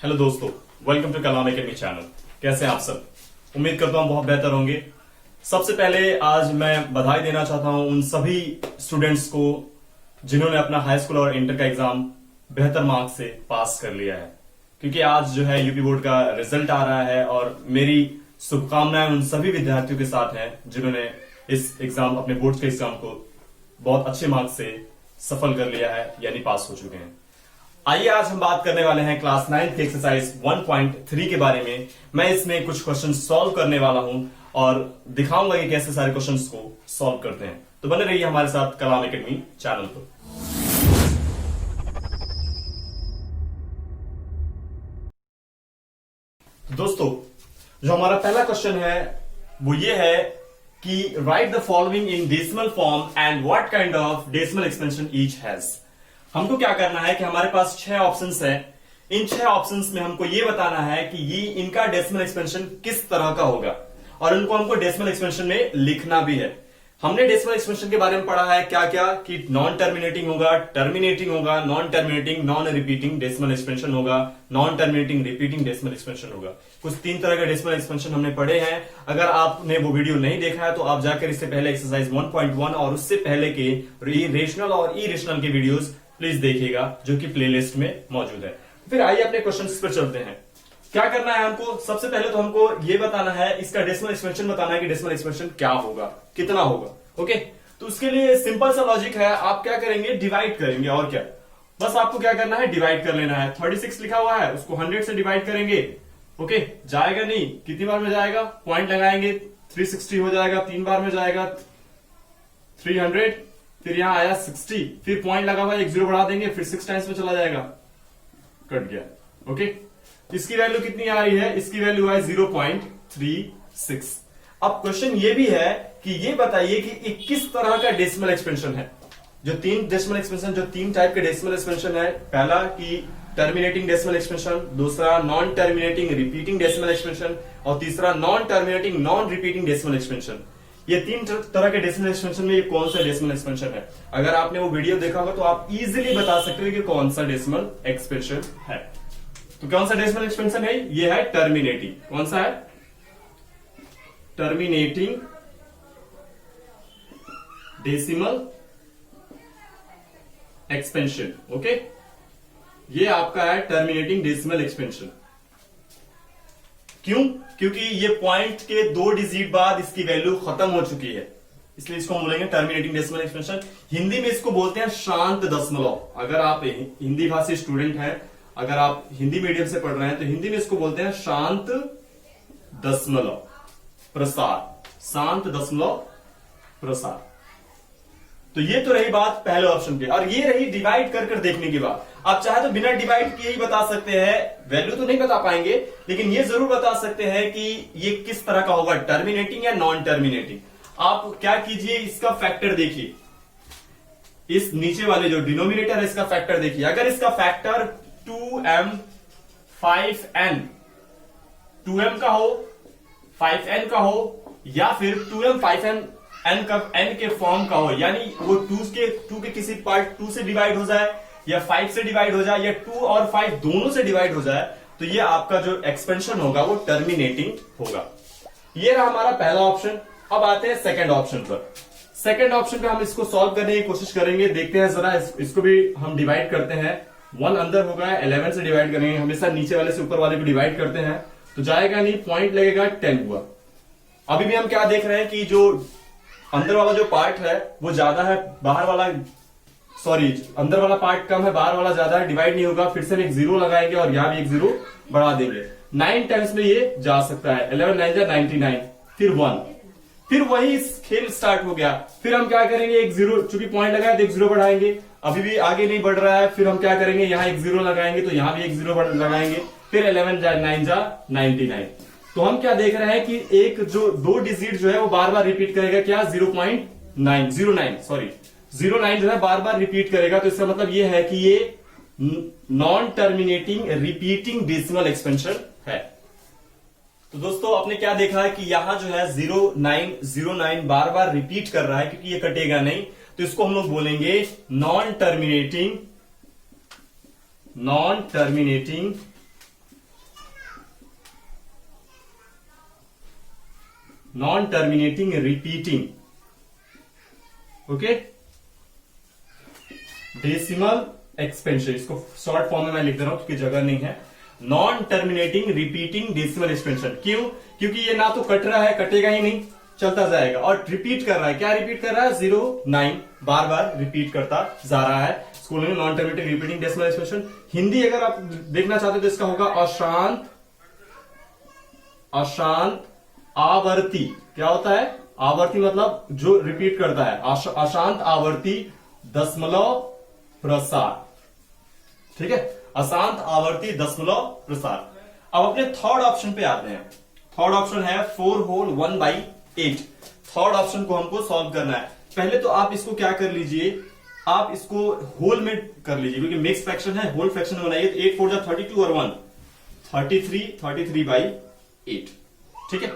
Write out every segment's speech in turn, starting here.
Hello दोस्तों, welcome to Kalam academy channel. कैसे हैं आप सब? उम्मीद करता हूं बहुत बेहतर होंगे। सबसे पहले आज मैं बधाई देना चाहता हूं उन सभी स्टूडेंट्स को जिन्होंने अपना हाई स्कूल और इंटर का एग्जाम बेहतर मार्क्स से पास कर लिया है, क्योंकि आज जो है यूपी बोर्ड का रिजल्ट आ रहा है और मेरी शुभकामनाएं उन सभी विद्यार्थियों के साथ हैं जिन्होंने इस एग्जाम अपने बोर्ड के एग्जाम को बहुत अच्छे मार्क्स से सफल कर लिया है, यानी पास हो चुके हैं। आइए आज हम बात करने वाले हैं क्लास 9 की एक्सरसाइज 1.3 के बारे में। मैं इसमें कुछ क्वेश्चन सॉल्व करने वाला हूं और दिखाऊंगा कि कैसे सारे क्वेश्चंस को सॉल्व करते हैं। तो बने रहिए हमारे साथ कलाम एकेडमी चैनल पर। दोस्तों, जो हमारा पहला क्वेश्चन है वो ये है कि right the following in decimal form and what kind of decimal expansion each has. हमको क्या करना है कि हमारे पास 6 ऑप्शंस हैं। इन 6 ऑप्शंस में हमको ये बताना है कि ये इनका डेसिमल एक्सपेंशन किस तरह का होगा और इनको हमको डेसिमल एक्सपेंशन में लिखना भी है। हमने डेसिमल एक्सपेंशन के बारे में पढ़ा है क्या क्या, कि नॉन टर्मिनेटिंग होगा, टर्मिनेटिंग होगा, non terminating non repeating decimal expansion होगा, non terminating repeating decimal expansion होगा। कुछ 3 तरह के डेसिमल एक्सपेंशन हमने पढ़े हैं। अगर आपने वो वीडियो नहीं देखा है तो आप जाकर इससे पहले एक्सरसाइज 1.1 और उससे पहले के रेशनल और इरेशनल के वीडियोस प्लीज देखिएगा, जो कि प्लेलिस्ट में मौजूद है। फिर आइए अपने क्वेश्चंस पर चलते हैं। क्या करना है हमको? सबसे पहले तो हमको ये बताना है, इसका डेसिमल एक्सपेंशन बताना है कि डेसिमल एक्सपेंशन क्या होगा, कितना होगा। ओके, तो उसके लिए सिंपल सा लॉजिक है। आप क्या करेंगे? डिवाइड करेंगे। और क्या, बस आपको क्या करना है? डिवाइड कर लेना है। 36 लिखा हुआ है, उसको 100 से डिवाइड करेंगे। ओके, जाएगा नहीं, कितनी बार में जाएगा? पॉइंट लगाएंगे, 360 हो जाएगा, 3 बार में जाएगा 300, फिर यहां आया 60, फिर पॉइंट लगा हुआ 1 0 बढ़ा देंगे, फिर 6 टाइम्स में चला जाएगा, कट गया। ओके, इसकी वैल्यू कितनी आ रही है? इसकी वैल्यू है 0.36। अब क्वेश्चन ये भी है कि ये बताइए कि किस तरह का डेसिमल एक्सपेंशन है। जो 3 डेसिमल एक्सपेंशन, जो 3 टाइप के डेसिमल एक्सपेंशन है, पहला कि टर्मिनेटिंग डेसिमल एक्सपेंशन, दूसरा non terminating repeating decimal expansion और तीसरा non terminating non repeating decimal expansion. ये 3 तरह के डेसिमल एक्सपेंशन में ये कौन सा डेसिमल एक्सपेंशन है? अगर आपने वो वीडियो देखा होगा तो आप इजीली बता सकते हो कि कौन सा डेसिमल एक्सपेंशन है। तो कौन सा डेसिमल एक्सपेंशन है? ये है टर्मिनेटिंग। कौन सा है? Terminating decimal expansion. ओके, ये आपका है टर्मिनेटिंग डेसिमल एक्सपेंशन। क्यों? क्योंकि ये पॉइंट के 2 डिजिट बाद इसकी वैल्यू खत्म हो चुकी है, इसलिए इसको हम बोलेंगे टर्मिनेटिंग डेसिमल एक्सपेंशन। हिंदी में इसको बोलते हैं शांत दशमलव। अगर आप हिंदी भाषी स्टूडेंट हैं, अगर आप हिंदी मीडियम से पढ़ रहे हैं तो हिंदी में इसको बोलते हैं शांत दशमलव प्रसार। शांत दशमलव प्रसार। तो ये तो रही बात पहले ऑप्शन की, और ये रही डिवाइड कर देखने की बात। आप चाहे तो बिना डिवाइड किए ही बता सकते हैं, वैल्यू तो नहीं बता पाएंगे, लेकिन ये जरूर बता सकते हैं कि ये किस तरह का होगा, टर्मिनेटिंग या नॉन टर्मिनेटिंग। आप क्या कीजिए, इसका फैक्टर देखिए, इस नीचे वाले जो डिनोमिनेटर है इसका फैक्टर देखिए। अगर इसका फैक्टर 2m 5n 2m का हो, 5n का हो, या फिर 2m 5n n का n के फॉर्म का हो, यानी वो 2 के किसी पार्ट 2 से डिवाइड हो जाए या 5 से डिवाइड हो जाए या 2 और 5 दोनों से डिवाइड हो जाए, तो ये आपका जो एक्सपेंशन होगा वो टर्मिनेटिंग होगा। ये रहा हमारा पहला ऑप्शन। अब आते हैं सेकंड ऑप्शन पर। सेकंड ऑप्शन पे हम इसको सॉल्व करने की कोशिश करेंगे। देखते हैं जरा, इसको भी हम डिवाइड करते हैं। 1 अंदर होगा, 11 से डिवाइड करेंगे। हमेशा नीचे वाले से ऊपर वाले को डिवाइड करते हैं तो जाएगा नहीं, पॉइंट लगेगा, 10 हुआ। अभी भी हम क्या देख रहे हैं कि जो अंदर वाला जो पार्ट है वो ज्यादा है, बाहर वाला अंदर वाला पार्ट कम है, बाहर वाला ज्यादा है, डिवाइड नहीं होगा। फिर से हम 1 0 लगाएंगे और यहां भी 1 0 बढ़ा देंगे। 9 टाइम्स में ये जा सकता है, 11 9 जा 99, फिर 1, फिर वही खेल स्टार्ट हो गया। फिर हम क्या करेंगे, 1 0, चूंकि पॉइंट लगाया तो 1 0 बढ़ाएंगे। अभी भी आगे नहीं बढ़ रहा है, फिर हम क्या करेंगे, यहां 1 0 लगाएंगे तो यहां भी 1 0 लगाएंगे, फिर 11 जा 9 जा 99। तो हम क्या देख रहे हैं कि एक जो 2 डिजिट जो है वो बार बार रिपीट करेगा, क्या? 0.9 09 जो है बार बार रिपीट करेगा। तो इसका मतलब ये है कि ये non terminating repeating decimal expansion है। तो दोस्तों, आपने क्या देखा है कि यहां जो है 0909 बार बार रिपीट कर रहा है, क्योंकि ये कटेगा नहीं, तो इसको हम लोग बोलेंगे non terminating non terminating repeating, okay, decimal expansion, इसको शॉर्ट फॉर्म में मैं लिख दे रहा हूं क्योंकि जगह नहीं है। Non terminating repeating decimal expansion, क्यों? क्योंकि ये ना तो कट रहा है, कटेगा ही नहीं, चलता जाएगा, और रिपीट कर रहा है। क्या रिपीट कर रहा है? 0 9 बार बार रिपीट करता जा रहा है। स्कूल में non terminating repeating decimal expansion. Hindi अगर आप देखना चाहते हो तो इसका होगा अशांत, अशांत आवर्ती। क्या होता है? आवर्ती मतलब जो रिपीट करता है, अशांत आवर्ती दशमलव प्रसार, ठीक है, अशांत आवर्ती दशमलव प्रसार। अब अपने थर्ड ऑप्शन पे आते हैं। थर्ड ऑप्शन है 4 होल 1/8। थर्ड ऑप्शन को हमको सॉल्व करना है। पहले तो आप इसको क्या कर लीजिए, आप इसको होल में कर लीजिए, क्योंकि मिक्स फ्रैक्शन है, होल फ्रैक्शन बनाइए। तो 8 4 जा 32 और 1 33/8, ठीक है।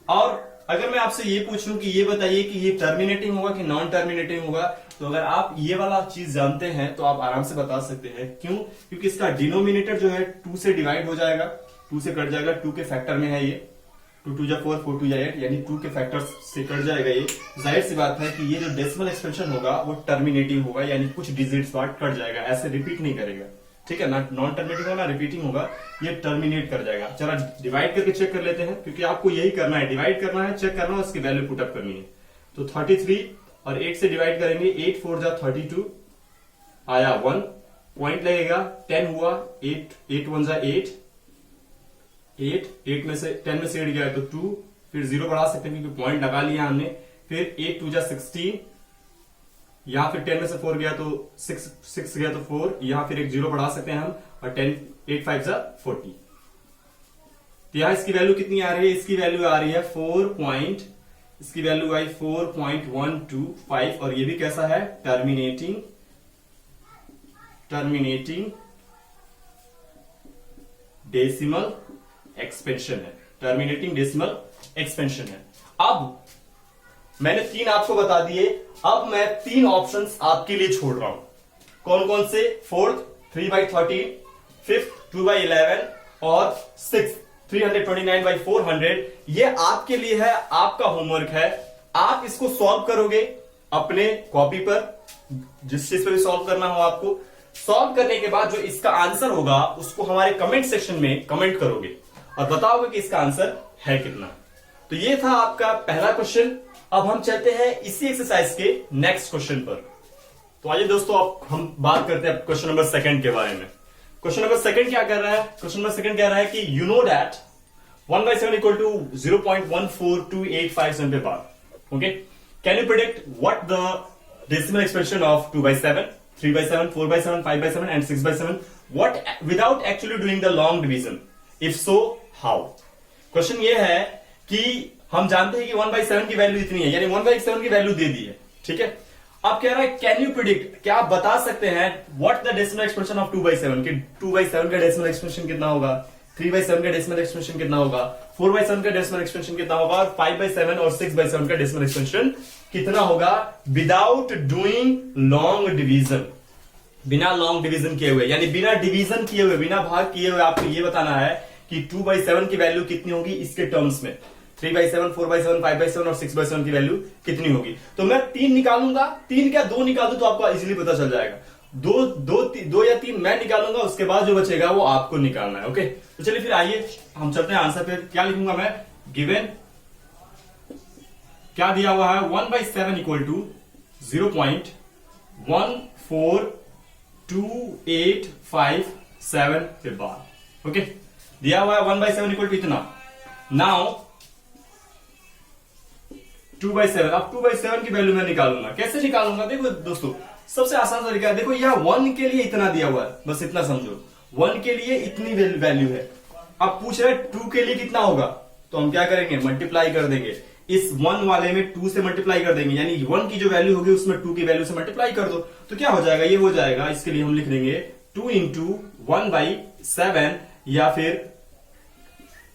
और अगर मैं आपसे ये पूछूं कि ये बताइए कि ये टर्मिनेटिंग होगा कि नॉन टर्मिनेटिंग होगा, तो अगर आप ये वाला चीज जानते हैं तो आप आराम से बता सकते हैं। क्यों? क्योंकि इसका डिनोमिनेटर जो है 2 से डिवाइड हो जाएगा, 2 से कट जाएगा, 2 के फैक्टर में है ये, 2 2 जा 4 4 2 जा 8, यानी 2 के फैक्टर से कट जाएगा ये। जाहिर सी बात है कि ये जो डेसिमल एक्सपेंशन होगा वो टर्मिनेटिंग होगा, यानी कुछ डिजिट्स बाद कट जाएगा, ऐसे रिपीट नहीं करेगा, ठीक है ना। नॉन टर्मिनेटिंग होगा ना रिपीटिंग होगा, ये टर्मिनेट कर जाएगा। चलो डिवाइड करके चेक कर लेते हैं, क्योंकि आपको यही करना है, डिवाइड करना है, चेक करना है, उसकी वैल्यू पुटअप करनी है। तो 33 और 8 से डिवाइड करेंगे, 8 4 जा 32 आया 1 पॉइंट लगेगा, 10 हुआ, 8 1 जा 8 में से 10 में से 8 गया तो 2, फिर 0 बढ़ा सकते हैं क्योंकि पॉइंट लगा लिया हमने, फिर 8 2 जा 16, यहां फिर 10 में से 4 गया तो 6 गया तो 4, यहां फिर एक 0 बढ़ा सकते हैं हम, और 8 5 जा 40। तो यहां इसकी वैल्यू कितनी आ रही है? इसकी वैल्यू आ रही है 4.125, और ये भी कैसा है? टर्मिनेटिंग डेसिमल एक्सपेंशन है, टर्मिनेटिंग डेसिमल एक्सपेंशन है। अब मैंने 3 आपको बता दिए, अब मैं 3 ऑप्शंस आपके लिए छोड़ रहा हूं। कौन कौन से? 4th 3/13, 5th 2/11 और 6th 329/400। ये आपके लिए है, आपका होमवर्क है। आप इसको सॉल्व करोगे अपने कॉपी पर, जिस चीज पर भी सॉल्व करना हो आपको। सॉल्व करने के बाद जो इसका आंसर होगा उसको हमारे कमेंट सेक्शन में कमेंट करोगे और बताओगे कि इसका आंसर है कितना। तो ये था आपका पहला क्वेश्चन। अब हम चलते हैं इसी एक्सरसाइज के नेक्स्ट क्वेश्चन पर। तो आइए दोस्तों, अब हम बात करते हैं क्वेश्चन नंबर 2 के बारे में। क्वेश्चन नंबर 2 क्या कर रहा है? क्वेश्चन नंबर 2 कह रहा है कि you know that 1/7 equal to 0.14285 bar. Okay, can you predict what the decimal expansion of 2/7, 3/7, 4/7, 5/7 and 6/7 what without actually doing the long division? If so how? Question ये है कि हम जानते हैं कि 1/7 की वैल्यू इतनी है, यानी 1/7 की वैल्यू दे दी है, ठीक है। अब कह रहा है कैन यू प्रिडिक्ट, क्या आप बता सकते हैं what the decimal expansion of 2/7, कि 2/7 का डेसिमल एक्सपेंशन कितना होगा, 3/7 का डेसिमल एक्सपेंशन कितना होगा, 4/7 का डेसिमल एक्सपेंशन कितना होगा, और 5/7 और 6/7 का डेसिमल एक्सपेंशन कितना होगा विदाउट डूइंग लॉन्ग डिवीजन, बिना लॉन्ग डिवीजन किए हुए, यानी बिना डिवीजन किए हुए, बिना भाग किए हुए आपको ये बताना है कि 2/7 की वैल्यू कितनी होगी इसके टर्म्स में, 3/7, 4/7, 5/7 और 6/7 की वैल्यू कितनी होगी। तो मैं 3 निकालूंगा, 3 क्या 2 निकाल दूं तो आपको इजीली पता चल जाएगा। 2 या 3 मैं निकालूंगा, उसके बाद जो बचेगा वो आपको निकालना है। ओके, तो चलिए फिर आइए हम चलते हैं आंसर पे। क्या लिखूंगा मैं? गिवन क्या दिया हुआ है? 1/7 इक्वल टू 0.14285 बार। ओके, दिया हुआ है 1/7 इक्वल टू इतना। नाउ 2/7, अब 2/7 की वैल्यू मैं निकालूंगा। कैसे निकालूंगा? देखो दोस्तों, सबसे आसान तरीका है, देखो यहां 1 के लिए इतना दिया हुआ है, बस इतना समझो, 1 के लिए इतनी वैल्यू है। अब पूछ रहे 2 के लिए कितना होगा, तो हम क्या करेंगे? मल्टीप्लाई कर देंगे, इस 1 वाले में 2 से मल्टीप्लाई कर देंगे, यानी 1 की जो वैल्यू होगी उसमें 2 की वैल्यू से मल्टीप्लाई कर दो, तो क्या हो जाएगा? ये हो जाएगा। इसके लिए हम लिख देंगे 2 इंटू 1/7, या फिर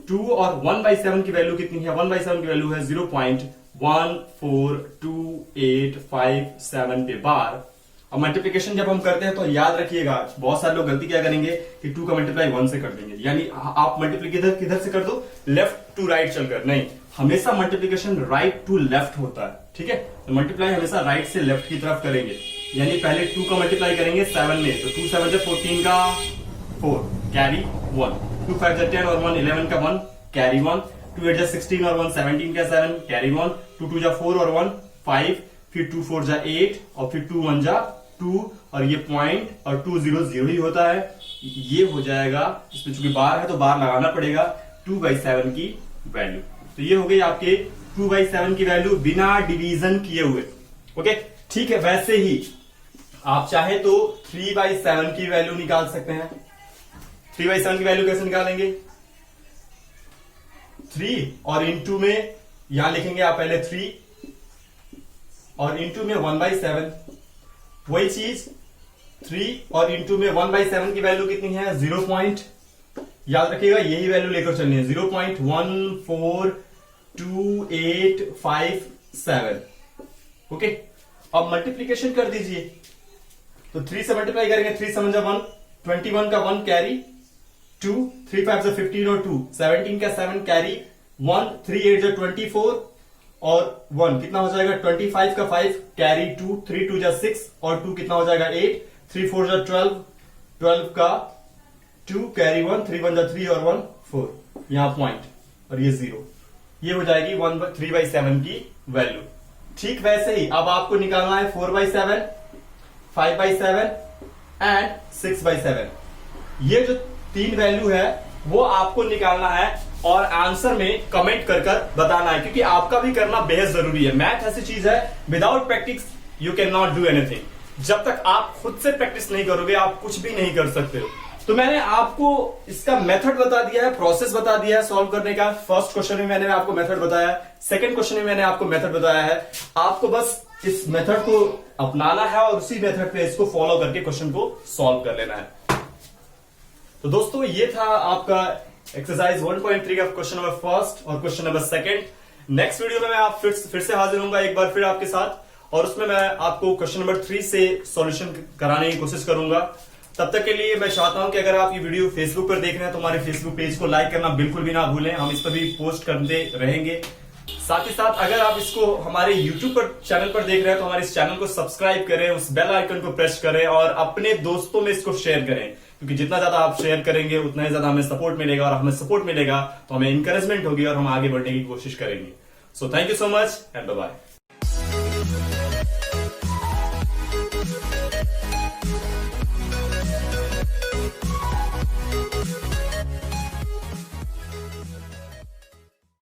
2 और 1/7 की वैल्यू कितनी है? 1/7 की वैल्यू है 0.14285 बार। अब मल्टीप्लीकेशन जब हम करते हैं तो याद रखिएगा, बहुत सारे लोग गलती क्या करेंगे कि 2 का मल्टीप्लाई 1 से कर देंगे, यानी आप मल्टीप्लाई किधर से कर दो, लेफ्ट टू राइट चलकर, नहीं, हमेशा मल्टीप्लीकेशन राइट टू लेफ्ट होता है, ठीक है। तो मल्टीप्लाई हमेशा राइट से लेफ्ट की तरफ करेंगे, यानी पहले 2 का मल्टीप्लाई करेंगे 7 में, तो 2 7 14 का 4 कैरी 1, 2 5 10 और 1 11 का 1 कैरी 1, 2 8 16 और 1 17 का 7 कैरी 1, 2 2 4 और 1 5, फिर 2 4 8 और फिर 2 1 2 और ये पॉइंट और 2 0 0 ही होता है। ये हो जाएगा, इसमें चूंकि बार है तो बार लगाना पड़ेगा 2/7 की वैल्यू। तो ये हो गई आपके 2/7 की वैल्यू बिना डिवीजन किए हुए। ओके, ठीक है। वैसे ही आप चाहे तो 3/7 की वैल्यू निकाल सकते हैं। 3/7 की वैल्यू कैसे निकालेंगे? 3 और इंटू में यहां लिखेंगे आप पहले 3 और इंटू में 1/7। वही चीज 3 और इंटू में 1/7 की वैल्यू कितनी है? 0. याद रखिएगा यही वैल्यू लेकर चलनी है, 0.14287। ओके, अब मल्टीप्लीकेशन कर दीजिए, तो 3 से मल्टीप्लाई करेंगे, 3 7 1 21 का 1 कैरी 2, 3 5 15 और 2 17 का 7 कैरी 1, 3 8 24 और 1 कितना हो जाएगा? 25 का 5 कैरी 2, 3 2 6 और 2 कितना हो जाएगा? 8, 3 4 12, 12 का 2 कैरी 1, 3 1 3 और 1 4, यहां पॉइंट और ये 0। ये हो जाएगी 3/7 की वैल्यू। ठीक वैसे ही अब आपको निकालना है 4/7, 5/7 एंड 6/7। ये जो 3 वैल्यू है वो आपको निकालना है और आंसर में कमेंट कर बताना है, क्योंकि आपका भी करना बेहद जरूरी है। मैथ ऐसी चीज है, without practice you can not do anything. जब तक आप खुद से प्रैक्टिस नहीं करोगे आप कुछ भी नहीं कर सकते हो। तो मैंने आपको इसका मेथड बता दिया है, प्रोसेस बता दिया है सॉल्व करने का। फर्स्ट क्वेश्चन में मैंने आपको मेथड बताया, सेकंड क्वेश्चन में मैंने आपको मेथड बताया है। आपको बस इस मेथड को अपनाना है और उसी मेथड पे इसको फॉलो करके क्वेश्चन को सॉल्व कर लेना है। तो दोस्तों ये था आपका एक्सरसाइज 1.3 का क्वेश्चन नंबर फर्स्ट और question number second. Next video में मैं आप फिर से हाजिर होऊंगा एक बार फिर आपके साथ, और उसमें मैं आपको क्वेश्चन नंबर 3 से सॉल्यूशन कराने की कोशिश करूंगा। तब तक के लिए मैं चाहता हूं कि अगर आप ये वीडियो फेसबुक पर देख रहे हैं तो हमारे फेसबुक पेज को लाइक करना बिल्कुल भी ना भूलें, हम इस पर भी पोस्ट करते रहेंगे। साथ ही साथ अगर आप इसको हमारे यूट्यूब पर चैनल पर देख रहे हैं तो हमारे इस चैनल को सब्सक्राइब करें, उस बेल आइकन को प्रेस करें और अपने दोस्तों में इसको शेयर करें, क्योंकि जितना ज्यादा आप शेयर करेंगे उतना ही ज्यादा हमें सपोर्ट मिलेगा, और हमें सपोर्ट मिलेगा तो हमें इंकरेजमेंट होगी और हम आगे बढ़ने की कोशिश करेंगे। So thank you so much and bye bye.